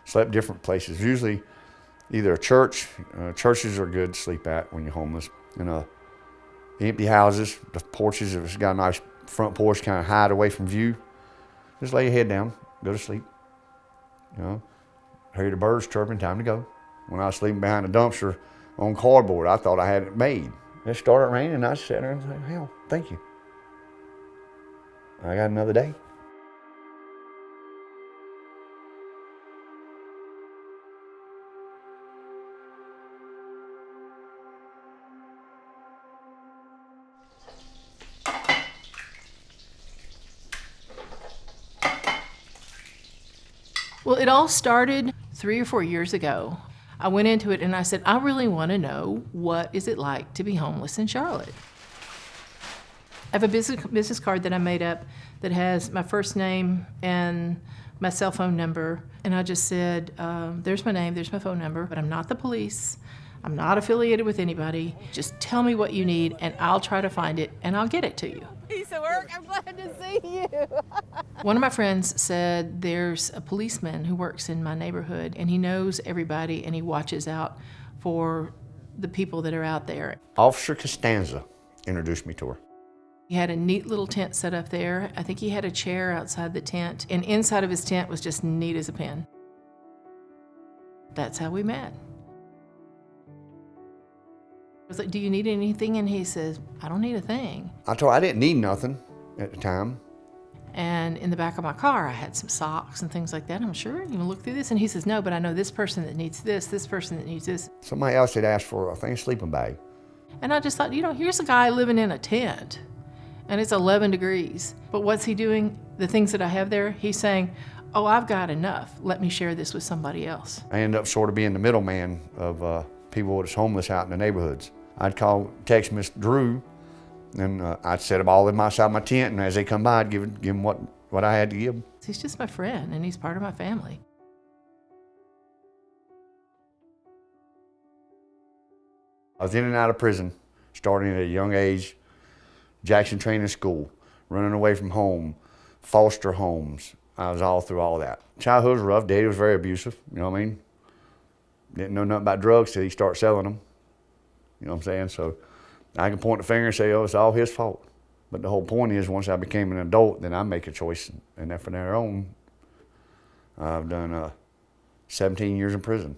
Slept different places. Usually either a church. Churches are good to sleep at when you're homeless. And empty houses, the porches, if it's got a nice front porch, kind of hide away from view. Just lay your head down, go to sleep. You know, hear the birds chirping, time to go. When I was sleeping behind a dumpster on cardboard, I thought I had it made. It started raining, and I sat there and said, hell, thank you. I got another day. Well, it all started 3 or 4 years ago. I went into it and I said, I really want to know, what is it like to be homeless in Charlotte? I have a business card that I made up that has my first name and my cell phone number. And I just said, there's my name, there's my phone number, but I'm not the police. I'm not affiliated with anybody. Just tell me what you need and I'll try to find it and I'll get it to you. Piece of work, I'm glad to see you. One of my friends said there's a policeman who works in my neighborhood and he knows everybody and he watches out for the people that are out there. Officer Costanza introduced me to her. He had a neat little tent set up there. I think he had a chair outside the tent, and inside of his tent was just neat as a pin. That's how we met. I was like, do you need anything? And he says, I don't need a thing. I told her I didn't need nothing at the time. And in the back of my car, I had some socks and things like that. I'm sure, you look through this. And he says, no, but I know this person that needs this person that needs this. Somebody else had asked for, I think, a sleeping bag. And I just thought, here's a guy living in a tent. And it's 11 degrees. But what's he doing? The things that I have there, he's saying, oh, I've got enough. Let me share this with somebody else. I ended up sort of being the middleman of people that's homeless out in the neighborhoods. I'd text Miss Dru, and I'd set them all in outside my tent, and as they come by, I'd give them what I had to give them. He's just my friend, and he's part of my family. I was in and out of prison, starting at a young age, Jackson Training School, running away from home, foster homes. I was all through all that. Childhood was rough. Daddy was very abusive, you know what I mean? Didn't know nothing about drugs till he started selling them. You know what I'm saying? So I can point the finger and say, oh, it's all his fault. But the whole point is, once I became an adult, then I make a choice. And then from there on, I've done 17 years in prison.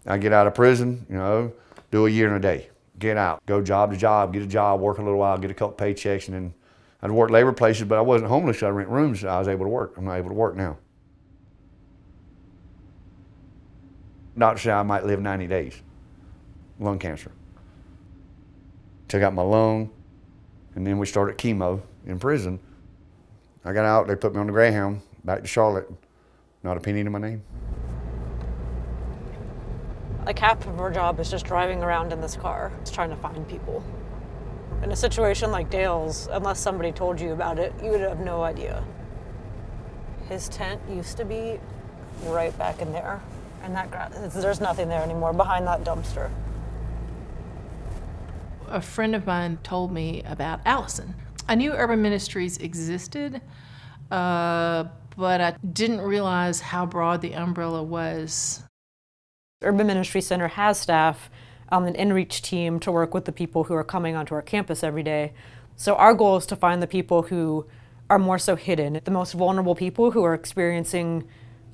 I get out of prison, do a year and a day. Get out, go job to job, get a job, work a little while, get a couple paychecks, and then I'd work labor places, but I wasn't homeless, so I'd rent rooms, so I was able to work. I'm not able to work now. Doctor said I might live 90 days. Lung cancer. Took out my lung, and then we started chemo in prison. I got out, they put me on the Greyhound, back to Charlotte. Not a penny to my name. Like half of our job is just driving around in this car, just trying to find people. In a situation like Dale's, unless somebody told you about it, you would have no idea. His tent used to be right back in there, and there's nothing there anymore behind that dumpster. A friend of mine told me about Allison. I knew Urban Ministries existed, but I didn't realize how broad the umbrella was. Urban Ministry Center has staff, an in-reach team to work with the people who are coming onto our campus every day. So our goal is to find the people who are more so hidden, the most vulnerable people who are experiencing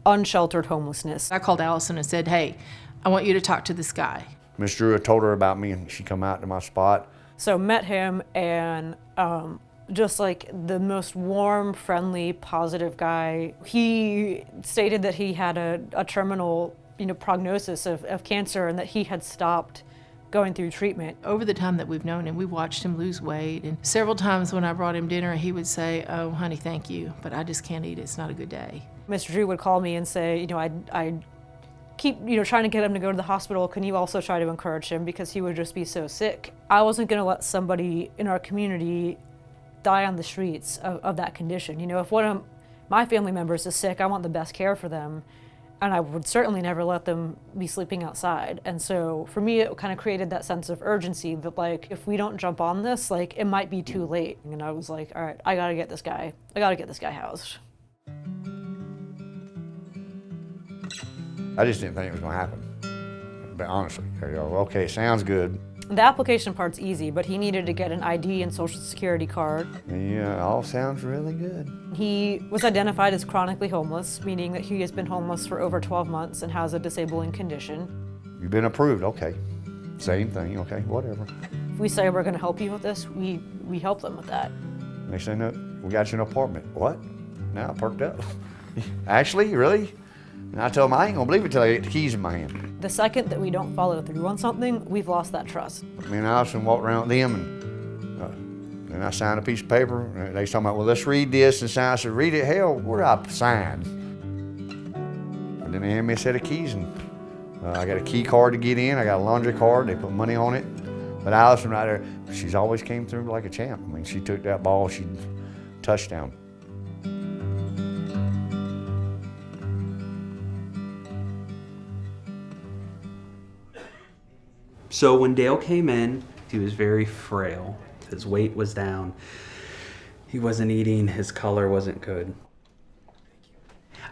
unsheltered homelessness. I called Allison and said, hey, I want you to talk to this guy. Miss Dru had told her about me, and she come out to my spot. So met him, and just like the most warm, friendly, positive guy. He stated that he had a terminal prognosis of cancer, and that he had stopped going through treatment. Over the time that we've known him, we watched him lose weight, and several times when I brought him dinner, he would say, oh, honey, thank you, but I just can't eat it. It's not a good day. Mr. Dru would call me and say, I keep trying to get him to go to the hospital. Can you also try to encourage him, because he would just be so sick. I wasn't going to let somebody in our community die on the streets of that condition. If one of my family members is sick, I want the best care for them. And I would certainly never let them be sleeping outside. And so for me, it kind of created that sense of urgency that, like, if we don't jump on this, like, it might be too late. And I was like, all right, I gotta get this guy housed. I just didn't think it was gonna happen. But honestly, I go, okay, sounds good. The application part's easy, but he needed to get an ID and social security card. Yeah, all sounds really good. He was identified as chronically homeless, meaning that he has been homeless for over 12 months and has a disabling condition. You've been approved, okay. Same thing, okay, whatever. If we say we're gonna help you with this, we help them with that. They say, no, we got you an apartment. What? Now I perked up. Actually, really? And I told them I ain't gonna believe it till I get the keys in my hand. The second that we don't follow through on something, we've lost that trust. Me and Allison walked around with them, and I signed a piece of paper. And they was talking about, well, let's read this and sign. I said, read it? Hell, where do I sign? And then they handed me a set of keys, and I got a key card to get in. I got a laundry card. They put money on it. But Allison right there, she's always came through like a champ. I mean, she took that ball, she touchdown. So when Dale came in, he was very frail. His weight was down. He wasn't eating, his color wasn't good.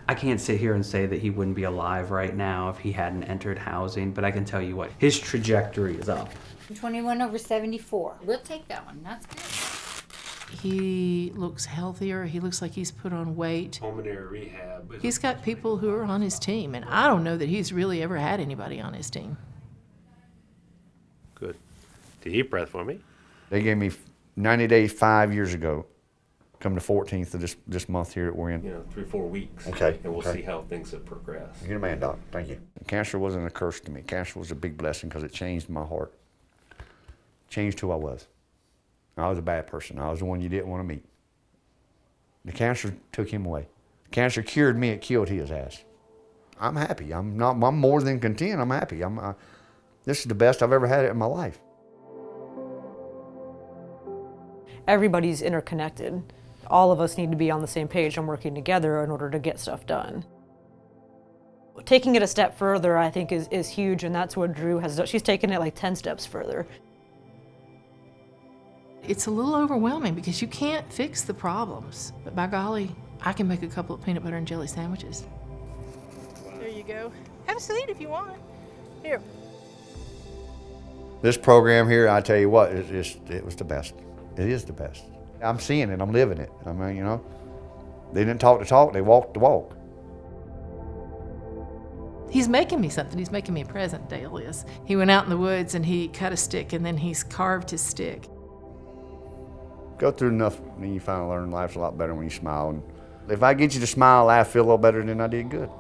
I can't sit here and say that he wouldn't be alive right now if he hadn't entered housing, but I can tell you what, his trajectory is up. 21 over 74. We'll take that one. That's good. He looks healthier. He looks like he's put on weight. Pulmonary rehab. He's got people who are on his team, and I don't know that he's really ever had anybody on his team. Good. Deep breath for me. They gave me 90 days 5 years ago. Come the 14th of this month here that we're in. 3-4 weeks. Okay, And we'll okay. see how things have progressed. You're a man, Doc. Thank you. Cancer wasn't a curse to me. Cancer was a big blessing because it changed my heart. Changed who I was. I was a bad person. I was the one you didn't want to meet. The cancer took him away. Cancer cured me. It killed his ass. I'm happy. I'm more than content. I'm happy. This is the best I've ever had it in my life. Everybody's interconnected. All of us need to be on the same page and working together in order to get stuff done. Taking it a step further, I think, is huge, and that's what Dru has done. She's taken it like 10 steps further. It's a little overwhelming because you can't fix the problems. But by golly, I can make a couple of peanut butter and jelly sandwiches. There you go. Have a seat if you want. Here. This program here, I tell you what, it was the best. It is the best. I'm seeing it, I'm living it. I mean, they didn't talk the talk, they walked the walk. He's making me something. He's making me a present, Dale is. He went out in the woods and he cut a stick and then he's carved his stick. Go through enough, and then you finally learn life's a lot better when you smile. And if I get you to smile, laugh, feel a little better, then I did good.